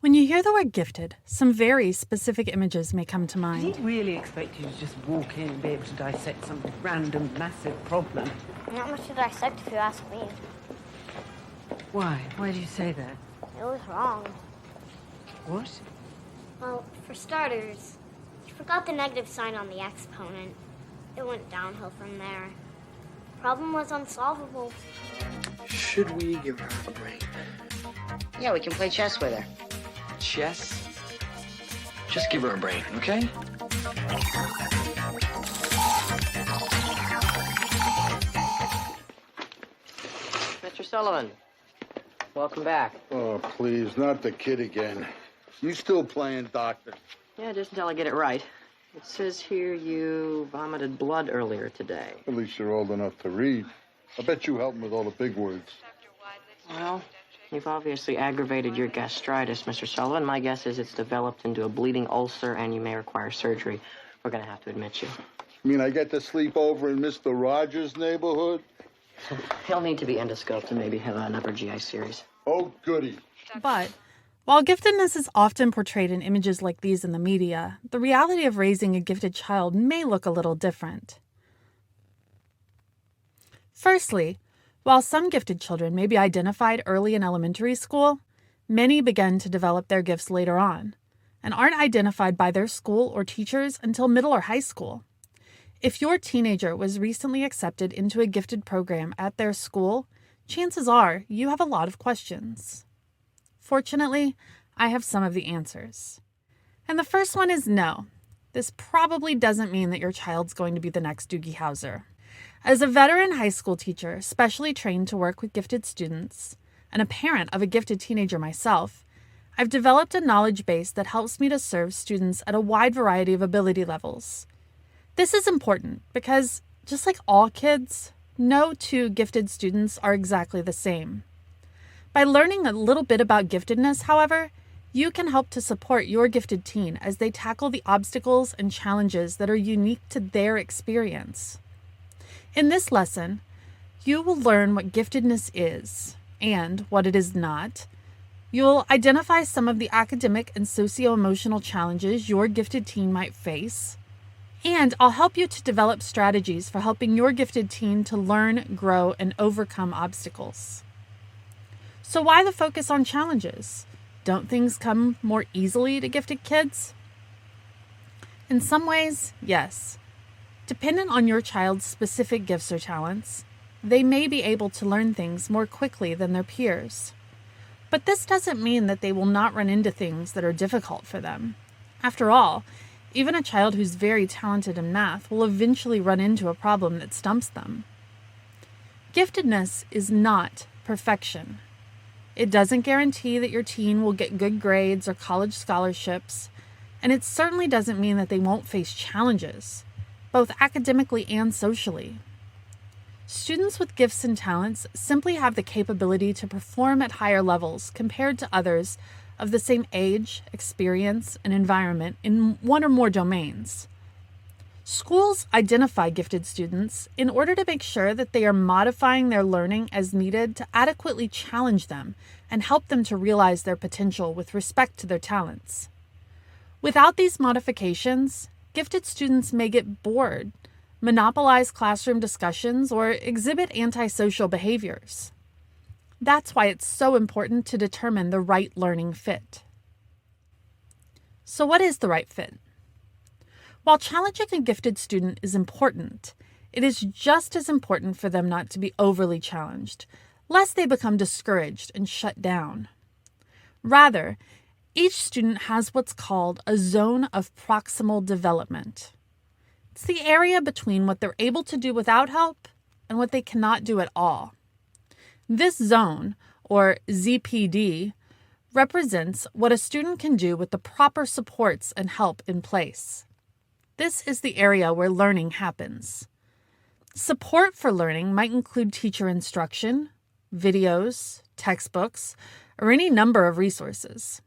When you hear the word gifted, some very specific images may come to mind. Did he really expect you to just walk in and be able to dissect some random, massive problem? Not much to dissect if you ask me. Why? Why do you say that? It was wrong. What? Well, for starters, you forgot the negative sign on the exponent. It went downhill from there. Problem was unsolvable. Should we give her a break? Yeah, we can play chess with her. Chess? Just give her a break, okay? Mr. Sullivan, welcome back. Oh, please, not the kid again. You still playing doctor? Yeah, just until I get it right. It says here you vomited blood earlier today. At least you're old enough to read. I bet you help him with all the big words. Well, you've obviously aggravated your gastritis, Mr. Sullivan. My guess is it's developed into a bleeding ulcer and you may require surgery. We're going to have to admit you. You mean I get to sleep over in Mr. Rogers' neighborhood? He'll need to be endoscoped and maybe have an upper GI series. Oh, goody. But while giftedness is often portrayed in images like these in the media, the reality of raising a gifted child may look a little different. Firstly, while some gifted children may be identified early in elementary school, many begin to develop their gifts later on and aren't identified by their school or teachers until middle or high school. If your teenager was recently accepted into a gifted program at their school, chances are you have a lot of questions. Fortunately, I have some of the answers. And the first one is no. This probably doesn't mean that your child's going to be the next Doogie Houser. As a veteran high school teacher, specially trained to work with gifted students, and a parent of a gifted teenager myself, I've developed a knowledge base that helps me to serve students at a wide variety of ability levels. This is important because, just like all kids, no two gifted students are exactly the same. By learning a little bit about giftedness, however, you can help to support your gifted teen as they tackle the obstacles and challenges that are unique to their experience. In this lesson, you will learn what giftedness is and what it is not. You'll identify some of the academic and socio-emotional challenges your gifted teen might face, and I'll help you to develop strategies for helping your gifted teen to learn, grow, and overcome obstacles. So why the focus on challenges? Don't things come more easily to gifted kids? In some ways, yes. Dependent on your child's specific gifts or talents, they may be able to learn things more quickly than their peers. But this doesn't mean that they will not run into things that are difficult for them. After all, even a child who's very talented in math will eventually run into a problem that stumps them. Giftedness is not perfection. It doesn't guarantee that your teen will get good grades or college scholarships, and it certainly doesn't mean that they won't face challenges, both academically and socially. Students with gifts and talents simply have the capability to perform at higher levels compared to others of the same age, experience, and environment in one or more domains. Schools identify gifted students in order to make sure that they are modifying their learning as needed to adequately challenge them and help them to realize their potential with respect to their talents. Without these modifications, gifted students may get bored, monopolize classroom discussions, or exhibit antisocial behaviors. That's why it's so important to determine the right learning fit. So what is the right fit? While challenging a gifted student is important, it is just as important for them not to be overly challenged, lest they become discouraged and shut down. Rather, each student has what's called a zone of proximal development. It's the area between what they're able to do without help and what they cannot do at all. This zone, or ZPD, represents what a student can do with the proper supports and help in place. This is the area where learning happens. Support for learning might include teacher instruction, videos, textbooks, or any number of resources.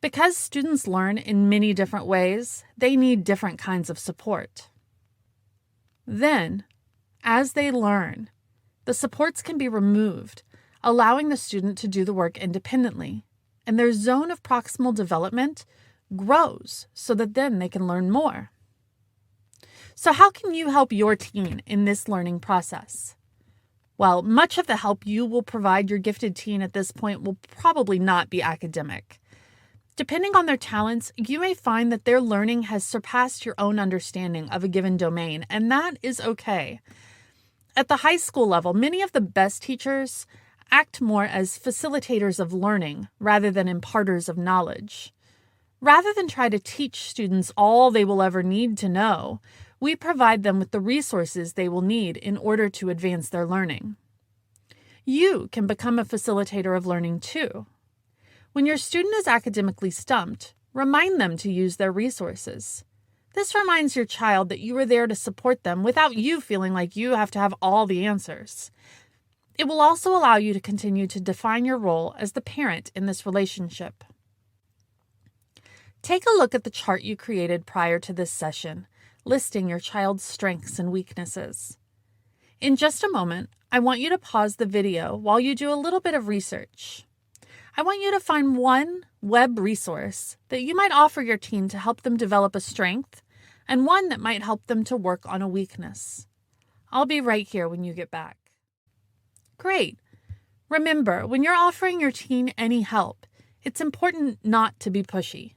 Because students learn in many different ways, they need different kinds of support. Then, as they learn, the supports can be removed, allowing the student to do the work independently, and their zone of proximal development grows so that then they can learn more. So how can you help your teen in this learning process? Well, much of the help you will provide your gifted teen at this point will probably not be academic. Depending on their talents, you may find that their learning has surpassed your own understanding of a given domain, and that is okay. At the high school level, many of the best teachers act more as facilitators of learning rather than imparters of knowledge. Rather than try to teach students all they will ever need to know, we provide them with the resources they will need in order to advance their learning. You can become a facilitator of learning too. When your student is academically stumped, remind them to use their resources. This reminds your child that you are there to support them without you feeling like you have to have all the answers. It will also allow you to continue to define your role as the parent in this relationship. Take a look at the chart you created prior to this session, listing your child's strengths and weaknesses. In just a moment, I want you to pause the video while you do a little bit of research. I want you to find one web resource that you might offer your teen to help them develop a strength, and one that might help them to work on a weakness. I'll be right here when you get back. Great. Remember, when you're offering your teen any help, it's important not to be pushy.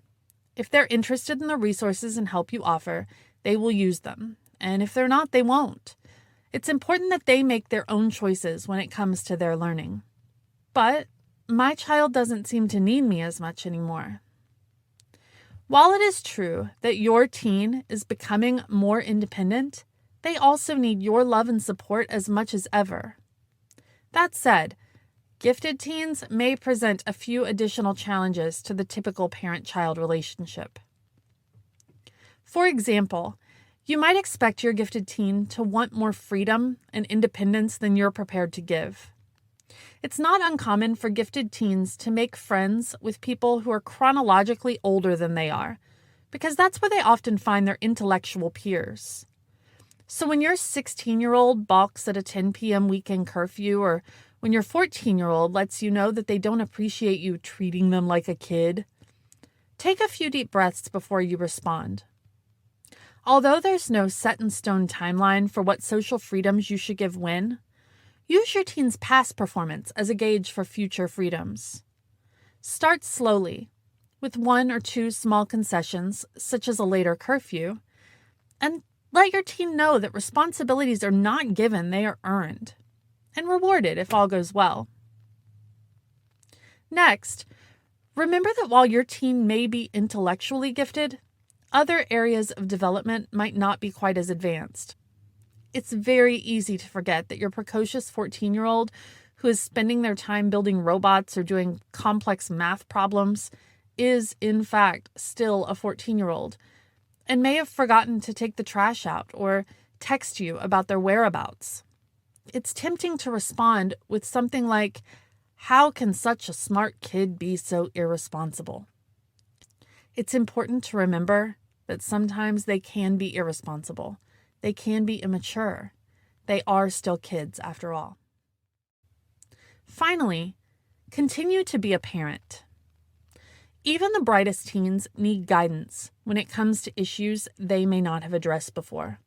If they're interested in the resources and help you offer, they will use them. And if they're not, they won't. It's important that they make their own choices when it comes to their learning. But my child doesn't seem to need me as much anymore. While it is true that your teen is becoming more independent, they also need your love and support as much as ever. That said, gifted teens may present a few additional challenges to the typical parent-child relationship. For example, you might expect your gifted teen to want more freedom and independence than you're prepared to give. It's not uncommon for gifted teens to make friends with people who are chronologically older than they are, because that's where they often find their intellectual peers. So when your 16-year-old balks at a 10 p.m. weekend curfew, or when your 14-year-old lets you know that they don't appreciate you treating them like a kid, take a few deep breaths before you respond. Although there's no set-in-stone timeline for what social freedoms you should give when, use your teen's past performance as a gauge for future freedoms. Start slowly, with 1 or 2 small concessions, such as a later curfew, and let your teen know that responsibilities are not given, they are earned, and rewarded if all goes well. Next, remember that while your teen may be intellectually gifted, other areas of development might not be quite as advanced. It's very easy to forget that your precocious 14-year-old who is spending their time building robots or doing complex math problems is, in fact, still a 14-year-old and may have forgotten to take the trash out or text you about their whereabouts. It's tempting to respond with something like, "How can such a smart kid be so irresponsible?" It's important to remember that sometimes they can be irresponsible. They can be immature. They are still kids, after all. Finally, continue to be a parent. Even the brightest teens need guidance when it comes to issues they may not have addressed before.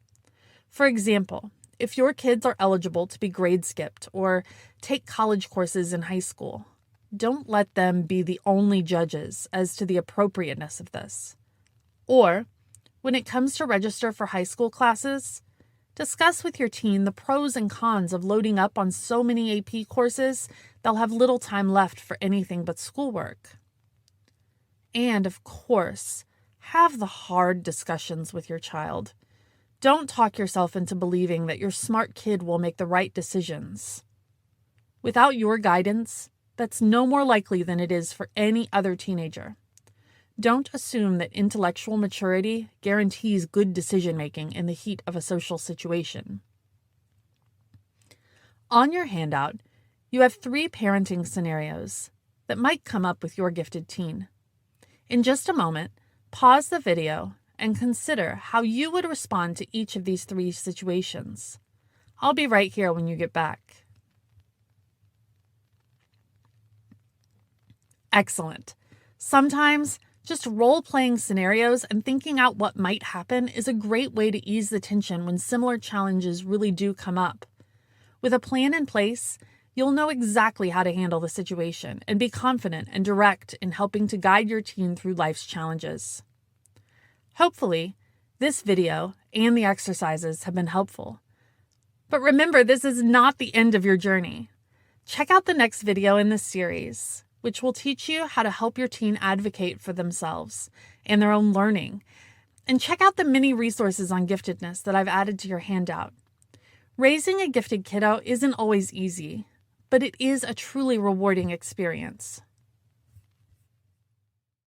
For example, if your kids are eligible to be grade skipped or take college courses in high school, don't let them be the only judges as to the appropriateness of this. Or, when it comes to register for high school classes, discuss with your teen the pros and cons of loading up on so many AP courses they'll have little time left for anything but schoolwork. And, of course, have the hard discussions with your child. Don't talk yourself into believing that your smart kid will make the right decisions. Without your guidance, that's no more likely than it is for any other teenager. Don't assume that intellectual maturity guarantees good decision-making in the heat of a social situation. On your handout, you have 3 parenting scenarios that might come up with your gifted teen. In just a moment, pause the video and consider how you would respond to each of these 3 situations. I'll be right here when you get back. Excellent. Sometimes, just role-playing scenarios and thinking out what might happen is a great way to ease the tension when similar challenges really do come up. With a plan in place, you'll know exactly how to handle the situation and be confident and direct in helping to guide your teen through life's challenges. Hopefully, this video and the exercises have been helpful. But remember, this is not the end of your journey. Check out the next video in this series, which will teach you how to help your teen advocate for themselves and their own learning. And check out the many resources on giftedness that I've added to your handout. Raising a gifted kiddo isn't always easy, but it is a truly rewarding experience.